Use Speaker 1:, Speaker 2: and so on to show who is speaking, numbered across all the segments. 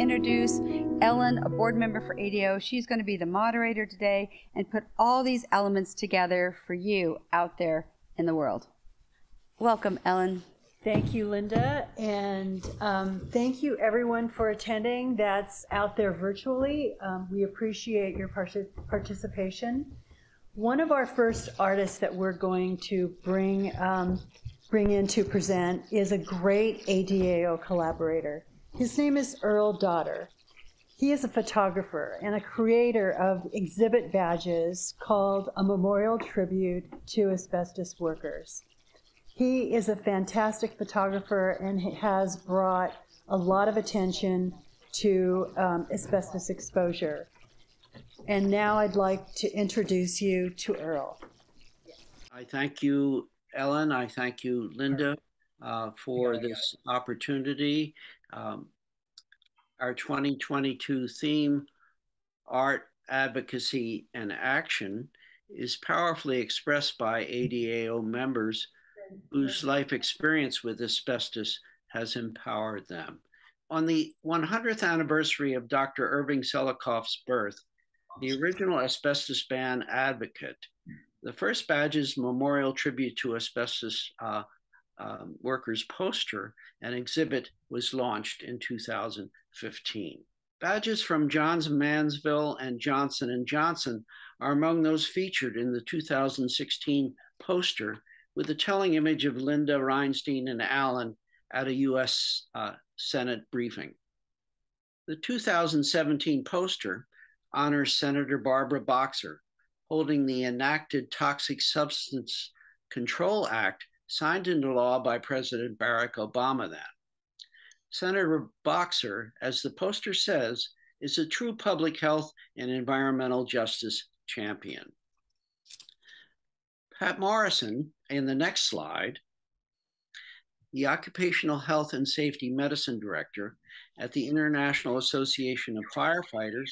Speaker 1: introduce Ellen, a board member for ADAO. She's going to be the moderator today and put all these elements together for you out there in the world. Welcome, Ellen.
Speaker 2: Thank you, Linda, and thank you everyone for attending that's out there virtually. We appreciate your participation. One of our first artists that we're going to bring in to present is a great ADAO collaborator. His name is Earl Dotter. He is a photographer and a creator of exhibit badges called A Memorial Tribute to Asbestos Workers. He is a fantastic photographer and has brought a lot of attention to asbestos exposure. And now I'd like to introduce you to Earl.
Speaker 3: I thank you, Ellen. I thank you, Linda, for this opportunity. Our 2022 theme, Art, Advocacy, and Action, is powerfully expressed by ADAO members whose life experience with asbestos has empowered them. On the 100th anniversary of Dr. Irving Selikoff's birth, the original asbestos ban advocate, the first badge's memorial tribute to asbestos workers poster and exhibit was launched in 2015. Badges from Johns Manville and Johnson & Johnson are among those featured in the 2016 poster with a telling image of Linda Reinstein and Allen at a U.S. Senate briefing. The 2017 poster honors Senator Barbara Boxer, holding the enacted Toxic Substance Control Act signed into law by President Barack Obama then. Senator Boxer, as the poster says, is a true public health and environmental justice champion. Pat Morrison, in the next slide, the Occupational Health and Safety Medicine Director at the International Association of Firefighters,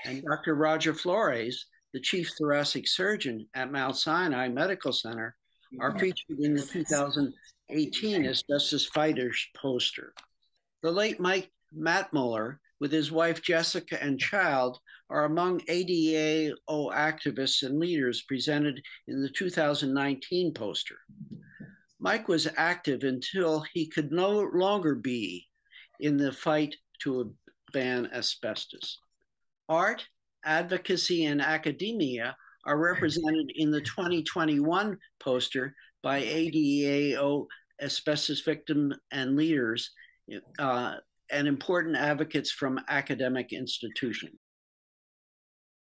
Speaker 3: and Dr. Roger Flores, the Chief Thoracic Surgeon at Mount Sinai Medical Center, are featured in the 2018 Asbestos Fighters poster. The late Matt Muller, with his wife Jessica and child, are among ADAO activists and leaders presented in the 2019 poster. Mike was active until he could no longer be in the fight to ban asbestos. Art, advocacy, and academia are represented in the 2021 poster by ADAO asbestos victims and leaders and important advocates from academic institutions.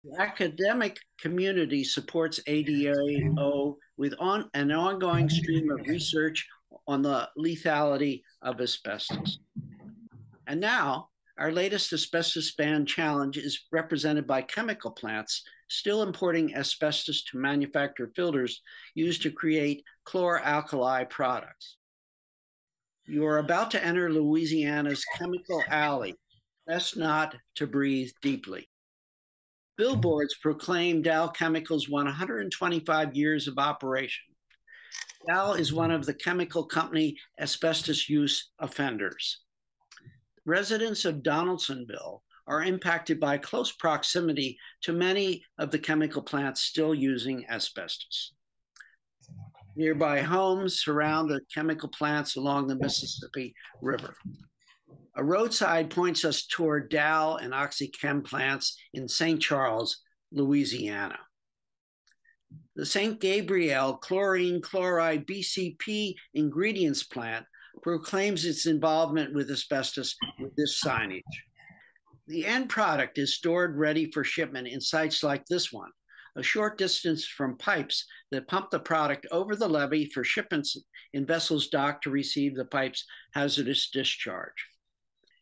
Speaker 3: The academic community supports ADAO with an ongoing stream of research on the lethality of asbestos. And now, our latest asbestos ban challenge is represented by chemical plants still importing asbestos to manufacture filters used to create chlor-alkali products. You are about to enter Louisiana's chemical alley. Best not to breathe deeply. Billboards proclaim Dow Chemical's 125 years of operation. Dow is one of the chemical company asbestos use offenders. Residents of Donaldsonville are impacted by close proximity to many of the chemical plants still using asbestos. Nearby homes surround the chemical plants along the Mississippi River. A roadside points us toward Dow and OxyChem plants in St. Charles, Louisiana. The St. Gabriel chlorine chloride BCP ingredients plant proclaims its involvement with asbestos with this signage. The end product is stored ready for shipment in sites like this one, a short distance from pipes that pump the product over the levee for shipments in vessels docked to receive the pipe's hazardous discharge.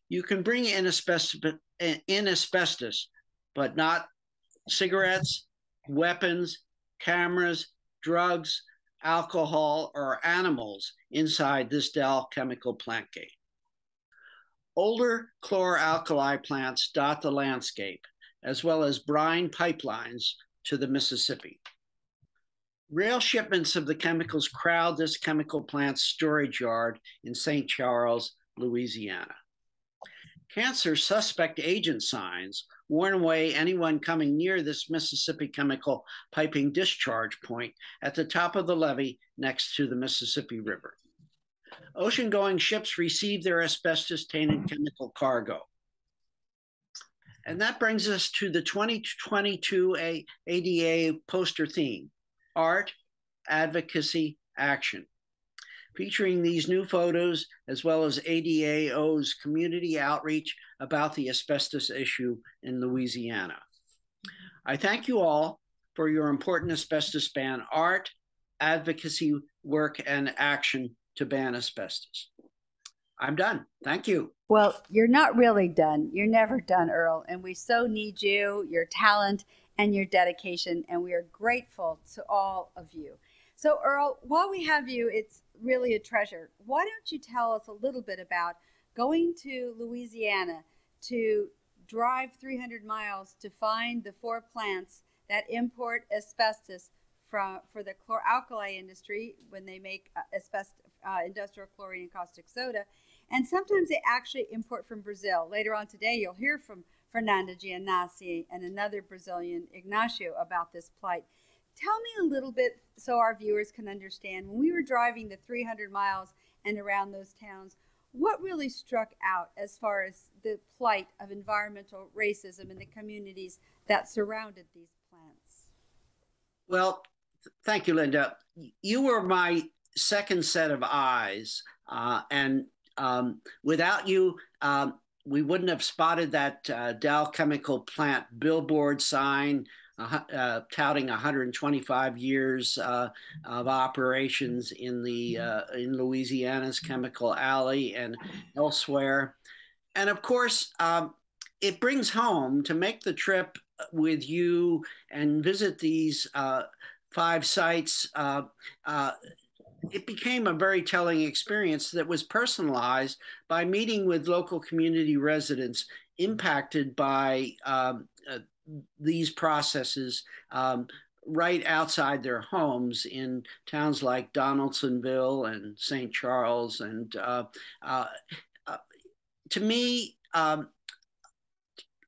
Speaker 3: You can bring in asbestos, but not cigarettes, weapons, cameras, drugs, alcohol, or animals inside this Dow chemical plant gate. Older chlor-alkali plants dot the landscape, as well as brine pipelines to the Mississippi. Rail shipments of the chemicals crowd this chemical plant's storage yard in St. Charles, Louisiana. cancer suspect agent signs warn away anyone coming near this Mississippi chemical piping discharge point at the top of the levee next to the Mississippi River. Ocean-going ships receive their asbestos-tainted chemical cargo. And that brings us to the 2022 ADA poster theme, Art, Advocacy, Action, featuring these new photos as well as ADAO's community outreach about the asbestos issue in Louisiana. I thank you all for your important asbestos ban art, advocacy work, and action to ban asbestos. I'm done. Thank you.
Speaker 1: Well, you're not really done. You're never done, Earl. And we so need you, your talent, and your dedication. And we are grateful to all of you. So, Earl, while we have you, it's really a treasure. Why don't you tell us a little bit about going to Louisiana to drive 300 miles to find the 4 plants that import asbestos for the chlor-alkali industry when they make industrial chlorine and caustic soda. And sometimes they actually import from Brazil. Later on today, you'll hear from Fernanda Giannassi and another Brazilian, Ignacio, about this plight. Tell me a little bit so our viewers can understand. When we were driving the 300 miles and around those towns, what really struck out as far as the plight of environmental racism in the communities that surrounded these plants?
Speaker 3: Well, thank you, Linda. You were my second set of eyes, and without you, we wouldn't have spotted that Dow chemical plant billboard sign touting 125 years of operations in Louisiana's Chemical Alley and elsewhere. And of course, it brings home to make the trip with you and visit these 5 sites. It became a very telling experience that was personalized by meeting with local community residents impacted by these processes right outside their homes in towns like Donaldsonville and St. Charles. And to me,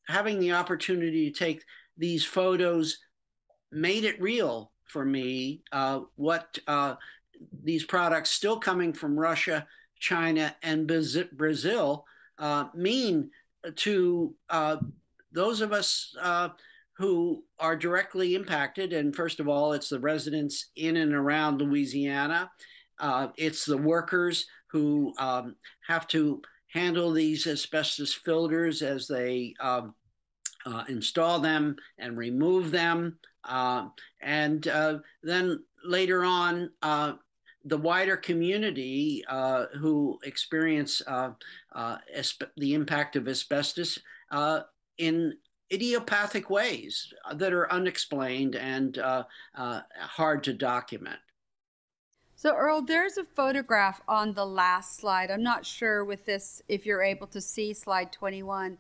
Speaker 3: having the opportunity to take these photos made it real for me what these products still coming from Russia, China, and Brazil mean to those of us who are directly impacted. And first of all, it's the residents in and around Louisiana. It's the workers who have to handle these asbestos filters as they install them and remove them. And then later on, the wider community who experience the impact of asbestos in idiopathic ways that are unexplained and hard to document.
Speaker 1: So Earl, there's a photograph on the last slide. I'm not sure with this if you're able to see slide 21,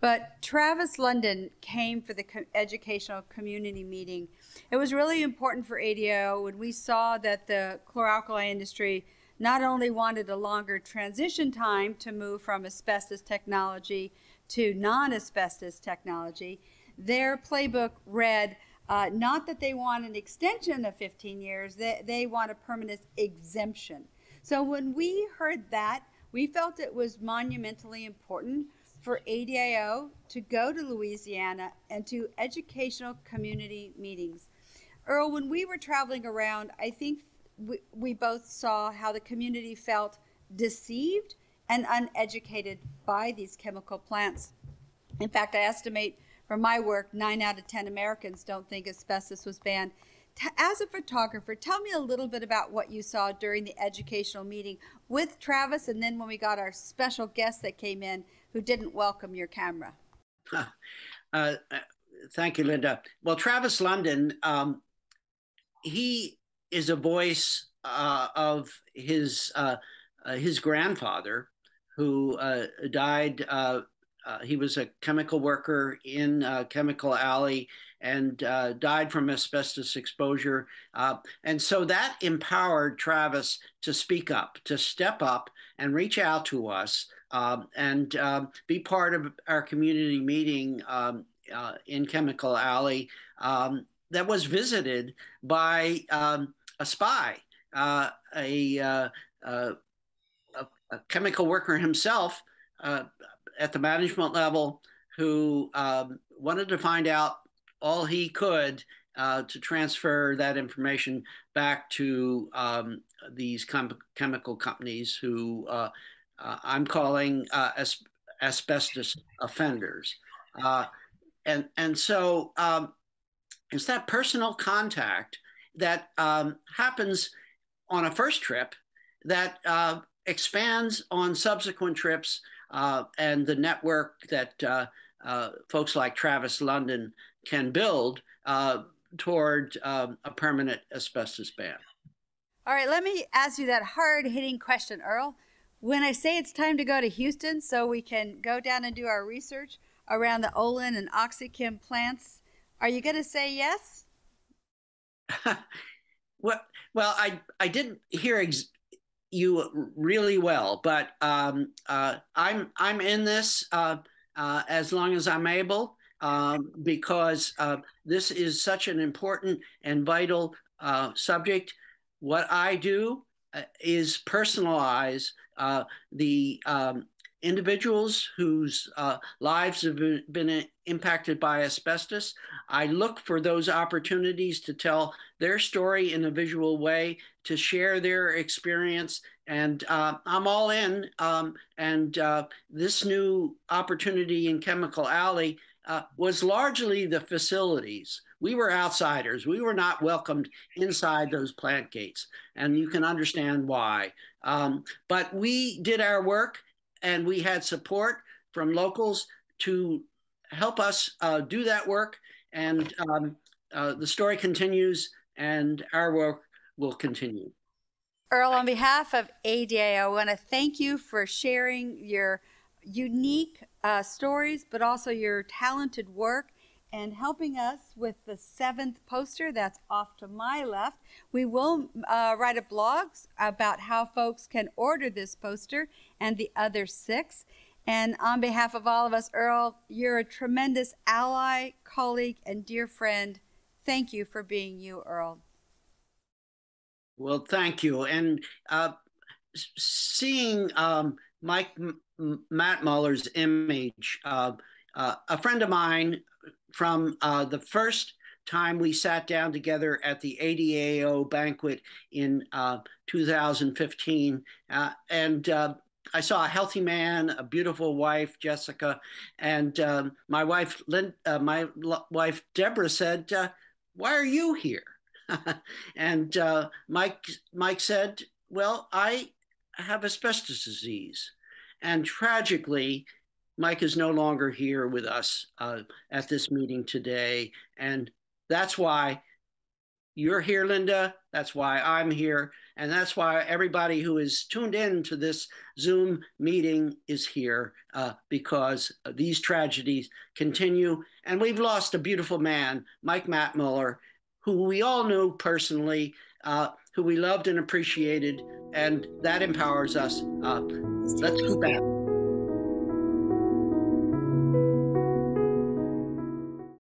Speaker 1: but Travis London came for the educational community meeting. It was really important for ADAO when we saw that the chlor-alkali industry not only wanted a longer transition time to move from asbestos technology to non-asbestos technology. Their playbook read, not that they want an extension of 15 years, they want a permanent exemption. So when we heard that, we felt it was monumentally important for ADAO to go to Louisiana and to educational community meetings. Earl, when we were traveling around, I think we both saw how the community felt deceived and uneducated by these chemical plants. In fact, I estimate from my work, 9 out of 10 Americans don't think asbestos was banned. As a photographer, tell me a little bit about what you saw during the educational meeting with Travis, and then when we got our special guest that came in who didn't welcome your camera.
Speaker 3: Thank you, Linda. Well, Travis London, he is a voice of his grandfather who died. He was a chemical worker in Chemical Alley and died from asbestos exposure. And so that empowered Travis to speak up, to step up and reach out to us and be part of our community meeting in Chemical Alley that was visited by a spy, a chemical worker himself at the management level who wanted to find out all he could to transfer that information back to these chemical companies who I'm calling asbestos offenders. And so it's that personal contact that happens on a first trip that expands on subsequent trips and the network that folks like Travis London can build toward a permanent asbestos ban.
Speaker 1: All right, let me ask you that hard-hitting question, Earl. When I say it's time to go to Houston so we can go down and do our research around the Olin and OxyChem plants, are you going to say yes?
Speaker 3: Well, I didn't hear you really well, but I'm in this as long as I'm able because this is such an important and vital subject. What I do is personalize the individuals whose lives have been impacted by asbestos. I look for those opportunities to tell their story in a visual way, to share their experience, and I'm all in. And this new opportunity in Chemical Alley was largely the facilities. We were outsiders. We were not welcomed inside those plant gates, and you can understand why. But we did our work, and we had support from locals to help us do that work. And the story continues, and our work will continue.
Speaker 1: Earl, on behalf of ADAO, I want to thank you for sharing your unique stories, but also your talented work and helping us with the 7th poster that's off to my left. We will write a blog about how folks can order this poster and the other 6. And on behalf of all of us, Earl, you're a tremendous ally, colleague, and dear friend. Thank you for being you, Earl.
Speaker 3: Well, thank you. And seeing Matt Muller's image, a friend of mine from the first time we sat down together at the ADAO banquet in 2015, and I saw a healthy man, a beautiful wife, Jessica, and my wife Deborah said, "Why are you here?" And Mike said, "Well, I have asbestos disease." And tragically, Mike is no longer here with us at this meeting today. And that's why you're here, Linda. That's why I'm here. And that's why everybody who is tuned in to this Zoom meeting is here, because these tragedies continue. And we've lost a beautiful man, Mike Matt Muller, who we all knew personally, who we loved and appreciated, and that empowers us. Let's keep at it.